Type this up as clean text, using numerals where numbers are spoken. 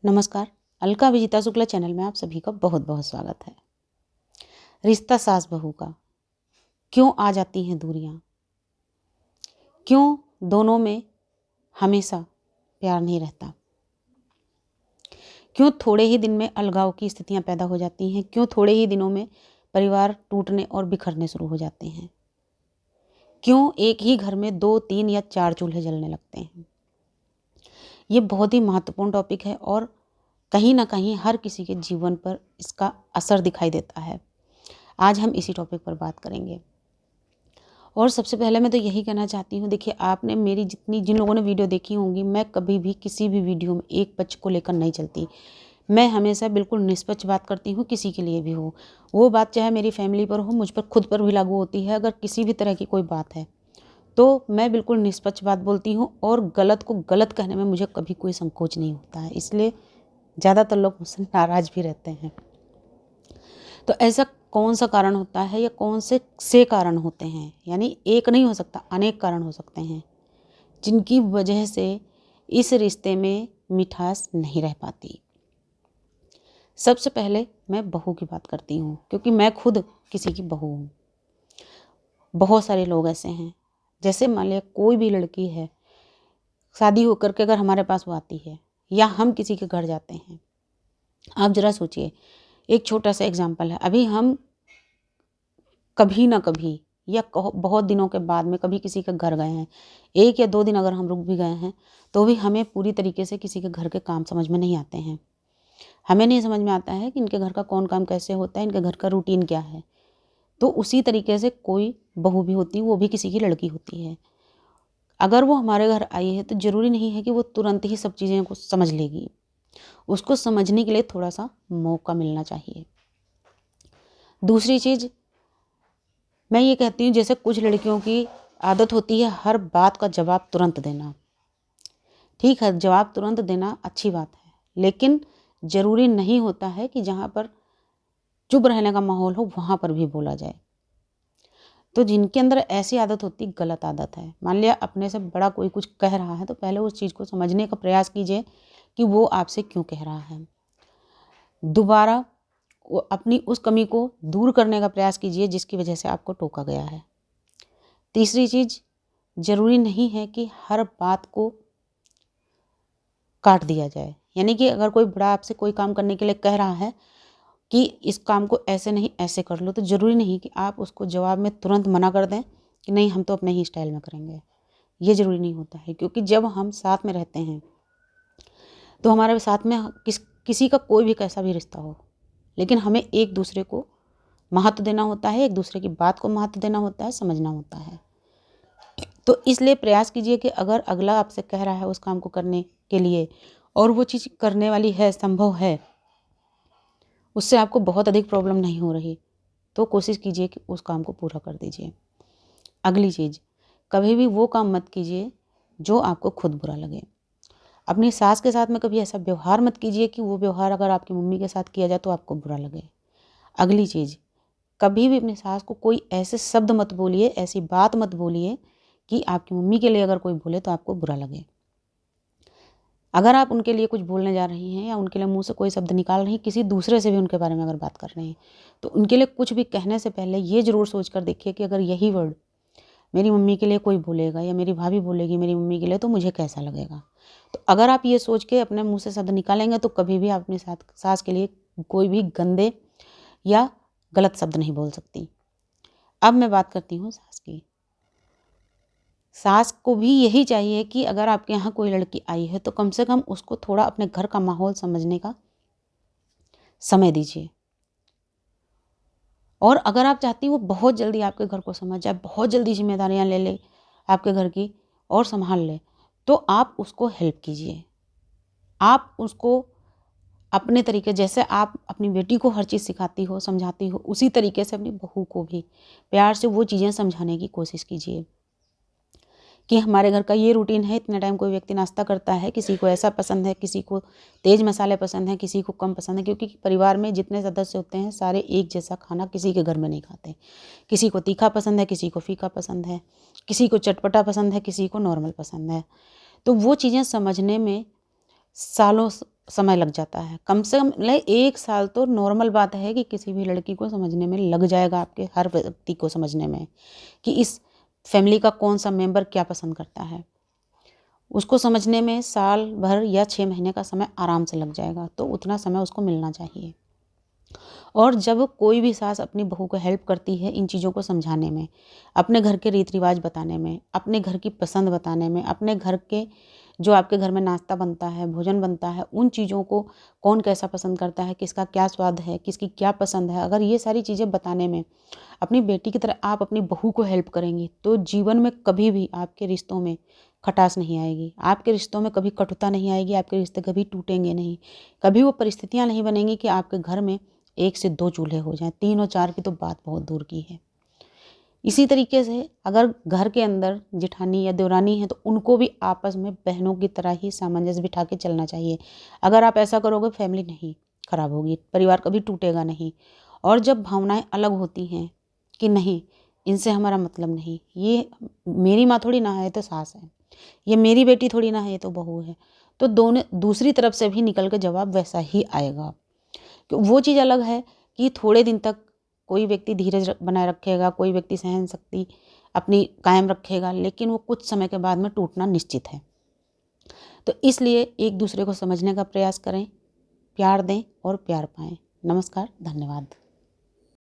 नमस्कार। अलका विजिता शुक्ला चैनल में आप सभी का बहुत बहुत स्वागत है। रिश्ता सास बहू का क्यों आ जाती हैं दूरियां? क्यों दोनों में हमेशा प्यार नहीं रहता? क्यों थोड़े ही दिन में अलगाव की स्थितियां पैदा हो जाती हैं? क्यों थोड़े ही दिनों में परिवार टूटने और बिखरने शुरू हो जाते हैं? क्यों एक ही घर में 2, 3 या 4 चूल्हे जलने लगते हैं? ये बहुत ही महत्वपूर्ण टॉपिक है और कहीं ना कहीं हर किसी के जीवन पर इसका असर दिखाई देता है। आज हम इसी टॉपिक पर बात करेंगे। और सबसे पहले मैं तो यही कहना चाहती हूँ, देखिए आपने मेरी जिन लोगों ने वीडियो देखी होंगी, मैं कभी भी किसी भी वीडियो में एक पक्ष को लेकर नहीं चलती। मैं हमेशा बिल्कुल निष्पक्ष बात करती हूँ, किसी के लिए भी हो। वो बात चाहे मेरी फैमिली पर हो, मुझ पर खुद पर भी लागू होती है। अगर किसी भी तरह की कोई बात है तो मैं बिल्कुल निष्पक्ष बात बोलती हूँ और गलत को गलत कहने में मुझे कभी कोई संकोच नहीं होता है। इसलिए ज़्यादातर लोग मुझसे नाराज़ भी रहते हैं। तो ऐसा कौन सा कारण होता है या कौन से कारण होते हैं? यानी एक नहीं हो सकता, अनेक कारण हो सकते हैं जिनकी वजह से इस रिश्ते में मिठास नहीं रह पाती। सबसे पहले मैं बहू की बात करती हूँ, क्योंकि मैं खुद किसी की बहू हूँ। बहुत सारे लोग ऐसे हैं, जैसे मान लिया कोई भी लड़की है, शादी होकर के अगर हमारे पास वो आती है या हम किसी के घर जाते हैं, आप ज़रा सोचिए। एक छोटा सा एग्जाम्पल है, अभी हम कभी ना कभी या बहुत दिनों के बाद में कभी किसी के घर गए हैं, 1 या 2 दिन अगर हम रुक भी गए हैं, तो भी हमें पूरी तरीके से किसी के घर के काम समझ में नहीं आते हैं। हमें नहीं समझ में आता है कि इनके घर का कौन काम कैसे होता है, इनके घर का रूटीन क्या है। तो उसी तरीके से कोई बहू भी होती है, वो भी किसी की लड़की होती है। अगर वो हमारे घर आई है तो ज़रूरी नहीं है कि वो तुरंत ही सब चीज़ें को समझ लेगी। उसको समझने के लिए थोड़ा सा मौका मिलना चाहिए। दूसरी चीज़ मैं ये कहती हूँ, जैसे कुछ लड़कियों की आदत होती है हर बात का जवाब तुरंत देना। ठीक है, जवाब तुरंत देना अच्छी बात है, लेकिन ज़रूरी नहीं होता है कि जहाँ पर चुप रहने का माहौल हो वहाँ पर भी बोला जाए। तो जिनके अंदर ऐसी आदत होती, गलत आदत है। मान लिया अपने से बड़ा कोई कुछ कह रहा है तो पहले उस चीज़ को समझने का प्रयास कीजिए कि वो आपसे क्यों कह रहा है। दोबारा वो अपनी उस कमी को दूर करने का प्रयास कीजिए जिसकी वजह से आपको टोका गया है। तीसरी चीज़, ज़रूरी नहीं है कि हर बात को काट दिया जाए। यानी कि अगर कोई बड़ा आपसे कोई काम करने के लिए कह रहा है कि इस काम को ऐसे नहीं ऐसे कर लो, तो ज़रूरी नहीं कि आप उसको जवाब में तुरंत मना कर दें कि नहीं हम तो अपने ही स्टाइल में करेंगे। ये ज़रूरी नहीं होता है, क्योंकि जब हम साथ में रहते हैं तो हमारे साथ में किसी का कोई भी कैसा भी रिश्ता हो, लेकिन हमें एक दूसरे को महत्व देना होता है, एक दूसरे की बात को महत्व देना होता है, समझना होता है। तो इसलिए प्रयास कीजिए कि अगर अगला आपसे कह रहा है उस काम को करने के लिए और वो चीज़ करने वाली है, संभव है, उससे आपको बहुत अधिक प्रॉब्लम नहीं हो रही, तो कोशिश कीजिए कि उस काम को पूरा कर दीजिए। अगली चीज़, कभी भी वो काम मत कीजिए जो आपको खुद बुरा लगे। अपनी सास के साथ में कभी ऐसा व्यवहार मत कीजिए कि वो व्यवहार अगर आपकी मम्मी के साथ किया जाए तो आपको बुरा लगे। अगली चीज़, कभी भी अपनी सास को कोई ऐसे शब्द मत बोलिए, ऐसी बात मत बोलिए कि आपकी मम्मी के लिए अगर कोई बोले तो आपको बुरा लगे। अगर आप उनके लिए कुछ बोलने जा रही हैं या उनके लिए मुँह से कोई शब्द निकाल रही हैं, किसी दूसरे से भी उनके बारे में अगर बात कर रहे हैं, तो उनके लिए कुछ भी कहने से पहले ये ज़रूर सोच कर देखिए कि अगर यही वर्ड मेरी मम्मी के लिए कोई बोलेगा या मेरी भाभी बोलेगी मेरी मम्मी के लिए, तो मुझे कैसा लगेगा। तो अगर आप ये सोच के अपने मुँह से शब्द निकालेंगे तो कभी भी आप अपनी सास के लिए कोई भी गंदे या गलत शब्द नहीं बोल सकती। अब मैं बात करती हूँ सास की। सास को भी यही चाहिए कि अगर आपके यहाँ कोई लड़की आई है तो कम से कम उसको थोड़ा अपने घर का माहौल समझने का समय दीजिए। और अगर आप चाहती हैं वो बहुत जल्दी आपके घर को समझ जाए, बहुत जल्दी जिम्मेदारियाँ ले ले आपके घर की और संभाल ले, तो आप उसको हेल्प कीजिए। आप उसको अपने तरीके, जैसे आप अपनी बेटी को हर चीज़ सिखाती हो, समझाती हो, उसी तरीके से अपनी बहू को भी प्यार से वो चीज़ें समझाने की कोशिश कीजिए कि हमारे घर का ये रूटीन है, इतने टाइम कोई व्यक्ति नाश्ता करता है, किसी को ऐसा पसंद है, किसी को तेज़ मसाले पसंद हैं, किसी को कम पसंद है, क्योंकि परिवार में जितने सदस्य होते हैं सारे एक जैसा खाना किसी के घर में नहीं खाते। किसी को तीखा पसंद है, किसी को फीका पसंद है, किसी को चटपटा पसंद है, किसी को नॉर्मल पसंद है। तो वो चीज़ें समझने में समय लग जाता है। कम से कम 1 साल तो नॉर्मल बात है कि किसी भी लड़की को समझने में लग जाएगा, आपके हर व्यक्ति को समझने में कि इस फैमिली का कौन-सा मेंबर क्या पसंद करता है। उसको समझने में साल भर या 6 महीने का समय आराम से लग जाएगा, तो उतना समय उसको मिलना चाहिए। और जब कोई भी सास अपनी बहू को हेल्प करती है इन चीज़ों को समझाने में, अपने घर के रीति रिवाज बताने में, अपने घर की पसंद बताने में, अपने घर के जो आपके घर में नाश्ता बनता है, भोजन बनता है, उन चीज़ों को कौन कैसा पसंद करता है, किसका क्या स्वाद है, किसकी क्या पसंद है, अगर ये सारी चीज़ें बताने में अपनी बेटी की तरह आप अपनी बहू को हेल्प करेंगी, तो जीवन में कभी भी आपके रिश्तों में खटास नहीं आएगी, आपके रिश्तों में कभी कटुता नहीं आएगी, आपके रिश्ते कभी टूटेंगे नहीं, कभी वो परिस्थितियाँ नहीं बनेंगी कि आपके घर में 1 से 2 चूल्हे हो जाएँ, 3 और 4 की तो बात बहुत दूर की है। इसी तरीके से अगर घर के अंदर जेठानी या देवरानी है, तो उनको भी आपस में बहनों की तरह ही सामंजस्य बिठा के चलना चाहिए। अगर आप ऐसा करोगे, फैमिली नहीं खराब होगी, परिवार कभी टूटेगा नहीं। और जब भावनाएँ अलग होती हैं कि नहीं, इनसे हमारा मतलब नहीं, ये मेरी माँ थोड़ी ना है, ये तो सास है, ये मेरी बेटी थोड़ी ना है, ये तो बहू है, तो दोनों दूसरी तरफ से भी निकल के जवाब वैसा ही आएगा। वो चीज़ अलग है कि थोड़े दिन तक कोई व्यक्ति धीरज बनाए रखेगा, कोई व्यक्ति सहन शक्ति अपनी कायम रखेगा, लेकिन वो कुछ समय के बाद में टूटना निश्चित है। तो इसलिए एक दूसरे को समझने का प्रयास करें, प्यार दें और प्यार पाएं। नमस्कार, धन्यवाद।